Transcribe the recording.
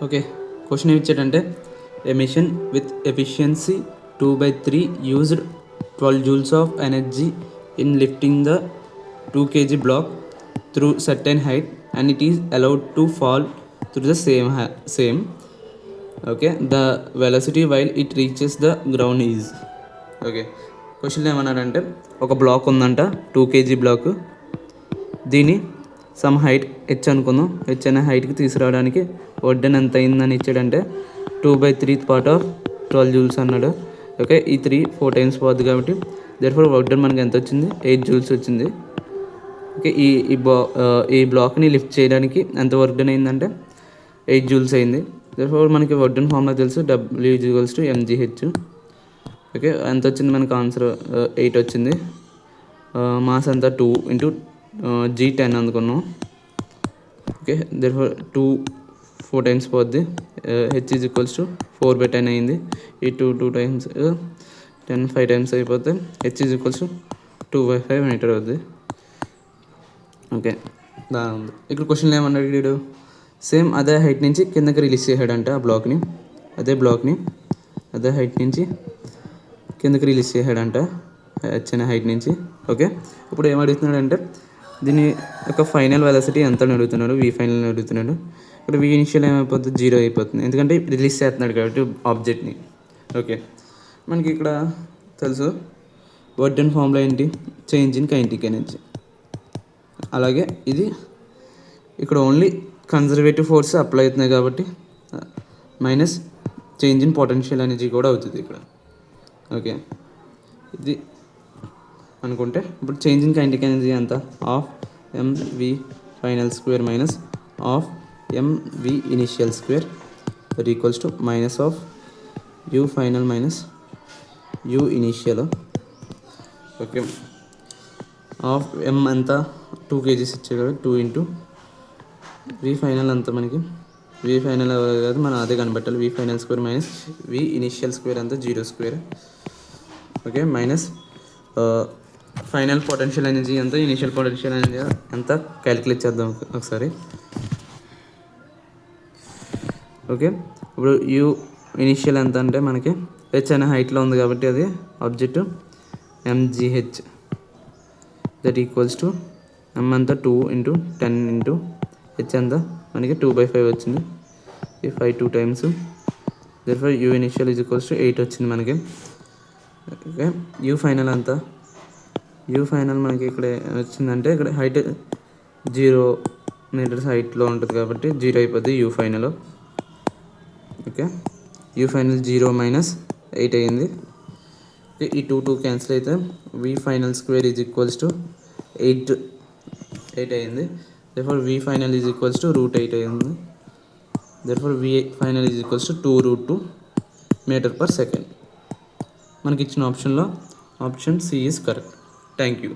Okay, question ఏమి ఇచ్చాడంటే a machine with efficiency 2/3 used 12 joules of energy in lifting the 2 kg block through certain height and it is allowed to fall through the same okay the velocity while it reaches the ground is. Okay, question ఏమన్నాడంటే ఒక block ఉందంట 2 kg block, దీని some height H అనుకుందాం, H అనే హైట్కి తీసుకురావడానికి వడ్డన్ ఎంత అయిందని ఇచ్చాడంటే 2/3 పార్ట్ ఆఫ్ 12 joules అన్నాడు. ఓకే, ఈ 3 4 times పోద్ది కాబట్టి దేర్ఫోర్ వడ్డన్ మనకి ఎంత వచ్చింది 8 joules వచ్చింది. ఓకే, ఈ బ్లాక్ని లిఫ్ట్ చేయడానికి ఎంత వడ్డన్ అయిందంటే 8 joules అయింది. దేర్ఫోర్ మనకి వడ్డన్ ఫార్ములా తెలుసు, W=mgh. ఓకే, ఎంత వచ్చింది మనకు ఆన్సర్ 8 వచ్చింది. మాస్ అంతా 2 ఇంటూ G 10 అనుకున్నాం. ఓకే, దేర్ఫోర్ 2 4 times పోద్ది, H=4/10 అయింది. ఈ 2 times 10 5 times అయిపోతే H=2/5 మీటర్ అవుద్ది. ఓకే, దాని ఉంది. ఇక్కడ క్వశ్చన్లో ఏమన్నాడు వీడు, సేమ్ అదే హైట్ నుంచి కిందకి రిలీజ్ చేశాడంట ఆ బ్లాక్ని, అదే హైట్ నుంచి కిందకి రిలీజ్ చేశాడంట చిన్న హైట్ నుంచి. ఓకే, ఇప్పుడు ఏమడుగుతున్నాడంటే దీని యొక్క ఫైనల్ వెలాసిటీ ఎంత అని అడుగుతున్నాడు, వి ఫైనల్ అని అడుగుతున్నాడు. ఇక్కడ వి ఇనిషియల్ ఏమైపోతుంది 0 అయిపోతుంది, ఎందుకంటే రిలీజ్ చేస్తున్నాడు కాబట్టి ఆబ్జెక్ట్ని. ఓకే, మనకి ఇక్కడ తెలుసు వడ్డన్ ఫార్ములా ఏంటి, చేంజ్ ఇన్ కైనెటిక్ ఎనర్జీ. అలాగే ఇది ఇక్కడ ఓన్లీ కన్జర్వేటివ్ ఫోర్స్ అప్లై అవుతున్నాయి కాబట్టి minus change in potential energy కూడా అవుతుంది ఇక్కడ. ఓకే, ఇది అనుకుంటే ఇప్పుడు చేంజ్ ఇన్ కైనెటిక్ ఎనర్జీ ఎంత, of mv final square minus of mv initial square that equals to minus of u final minus u initial. Okay, of m అంతా 2 kgs ఇచ్చాడు కదా, 2 ఇంటూ v ఫైనల్ అంతా మనకి v final కాదు మనం అదే కనిపెట్టాలి, v final square minus v initial square అంతా 0 square. Okay, minus final potential energy ఎంత, ఇనిషియల్ పొటెన్షియల్ ఎనర్జీ ఎంత క్యాలిక్యులేట్ చేద్దాం ఒకసారి. ఓకే, ఇప్పుడు యూ ఇనిషియల్ ఎంత అంటే మనకి హెచ్ అనే హైట్లో ఉంది కాబట్టి అది object mgh that equals to m అంతా 2 ఇంటూ 10 ఇంటూ హెచ్ అంతా మనకి 2/5 వచ్చింది. ఈ 5 2 times therefore you initial is equals to 8 వచ్చింది మనకి. ఓకే, యూ ఫైనల్ అంతా, యూ ఫైనల్ మనకి ఇక్కడ వచ్చిందంటే ఇక్కడ హైట్ 0 meters హైట్లో ఉంటుంది కాబట్టి 0 అయిపోద్ది u final. Okay, u final 0 minus 8 అయ్యింది. ఈ 2 క్యాన్సిల్ అయితే v final square is equals to 8 అయ్యింది. Therefore v final is equals to √8 అయ్యింది. Therefore v final is equals to 2√2 meter/second. మనకి ఇచ్చిన ఆప్షన్లో option C is correct. Thank you.